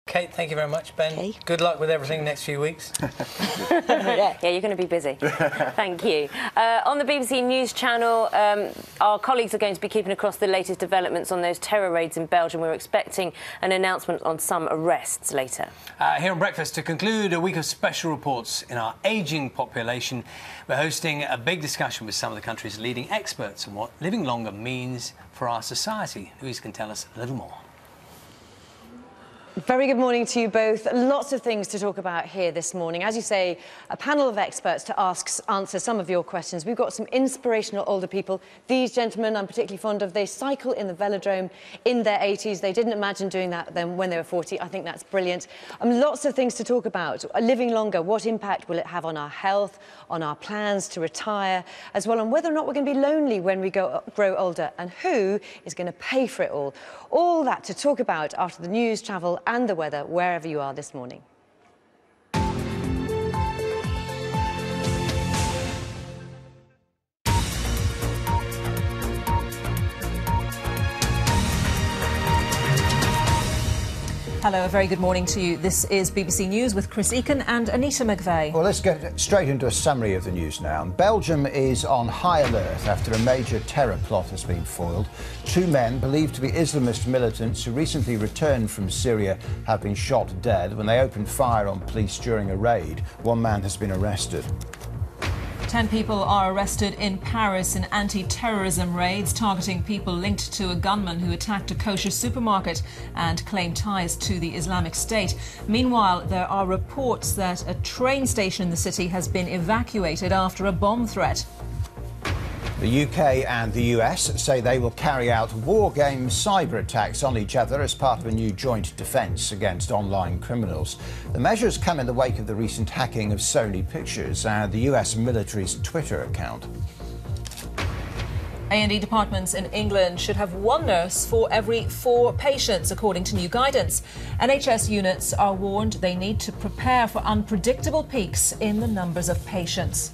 Kate, thank you very much. Ben, okay. Good luck with everything next few weeks. Yeah, you're going to be busy. Thank you. On the BBC News channel, our colleagues are going to be keeping across the latest developments on those terror raids in Belgium. We're expecting an announcement on some arrests later. Here on Breakfast, to conclude a week of special reports in our ageing population, we're hosting a big discussion with some of the country's leading experts on what living longer means for our society. Louise can tell us a little more. Very good morning to you both. Lots of things to talk about here this morning. As you say, a panel of experts to answer some of your questions. We've got some inspirational older people. These gentlemen I'm particularly fond of. They cycle in the velodrome in their 80s. They didn't imagine doing that then when they were 40. I think that's brilliant. Lots of things to talk about. Living longer, what impact will it have on our health, on our plans to retire, as well, on whether or not we're going to be lonely when we grow older, and who is going to pay for it all. All that to talk about after the news, travel and the weather, wherever you are this morning. Hello, a very good morning to you. This is BBC News with Chris Eakin and Anita McVeigh. Well, let's get straight into a summary of the news now. Belgium is on high alert after a major terror plot has been foiled. Two men believed to be Islamist militants who recently returned from Syria have been shot dead when they opened fire on police during a raid. One man has been arrested. 10 people are arrested in Paris in anti-terrorism raids targeting people linked to a gunman who attacked a kosher supermarket and claimed ties to the Islamic State. Meanwhile, there are reports that a train station in the city has been evacuated after a bomb threat. The UK and the US say they will carry out war game cyber attacks on each other as part of a new joint defence against online criminals. The measures come in the wake of the recent hacking of Sony Pictures and the US military's Twitter account. A&E departments in England should have one nurse for every 4 patients, according to new guidance. NHS units are warned they need to prepare for unpredictable peaks in the numbers of patients.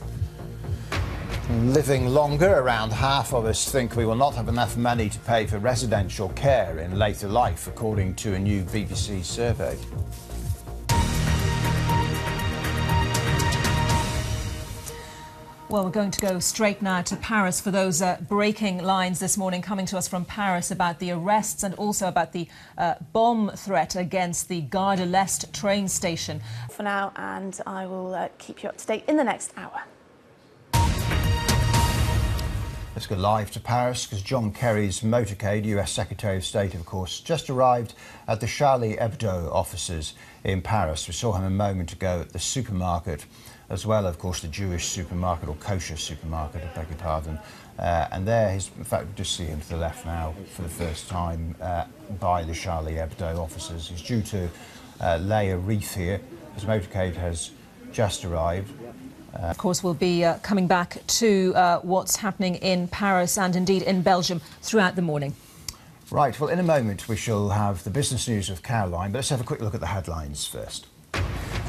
Living longer, around half of us think we will not have enough money to pay for residential care in later life, according to a new BBC survey. Well, we're going to go straight now to Paris for those breaking lines this morning coming to us from Paris about the arrests and also about the bomb threat against the Gare de l'Est train station. For now, and I will keep you up to date in the next hour. Let's go live to Paris because John Kerry's motorcade, US Secretary of State, of course, just arrived at the Charlie Hebdo offices in Paris. We saw him a moment ago at the supermarket, as well, of course, the Jewish supermarket or kosher supermarket, I beg your pardon. And there, in fact, we just see him to the left now for the first time by the Charlie Hebdo offices. He's due to lay a wreath here. His motorcade has just arrived. Of course, we'll be coming back to what's happening in Paris and indeed in Belgium throughout the morning. Right, well, in a moment we shall have the business news of Caroline, but let's have a quick look at the headlines first.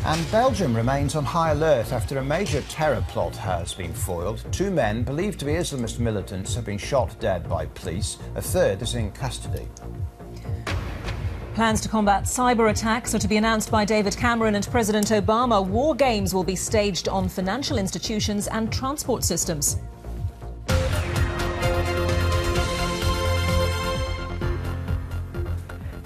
And Belgium remains on high alert after a major terror plot has been foiled. 2 men believed to be Islamist militants have been shot dead by police. A third is in custody. Plans to combat cyber attacks are to be announced by David Cameron and President Obama. War games will be staged on financial institutions and transport systems.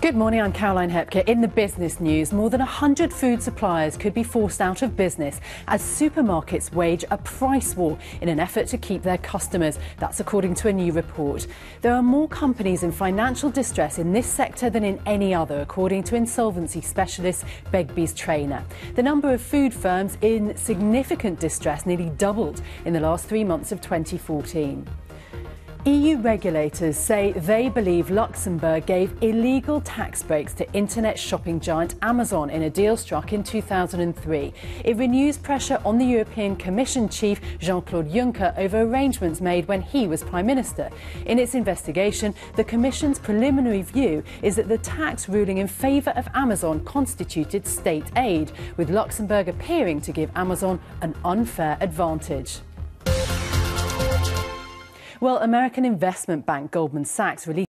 Good morning, I'm Caroline Hepker. In the business news, more than 100 food suppliers could be forced out of business as supermarkets wage a price war in an effort to keep their customers. That's according to a new report. There are more companies in financial distress in this sector than in any other, according to insolvency specialist Begbie's Trainer. The number of food firms in significant distress nearly doubled in the last 3 months of 2014. EU regulators say they believe Luxembourg gave illegal tax breaks to internet shopping giant Amazon in a deal struck in 2003. It renews pressure on the European Commission chief Jean-Claude Juncker over arrangements made when he was Prime Minister. In its investigation, the Commission's preliminary view is that the tax ruling in favour of Amazon constituted state aid, with Luxembourg appearing to give Amazon an unfair advantage. Well, American investment bank Goldman Sachs released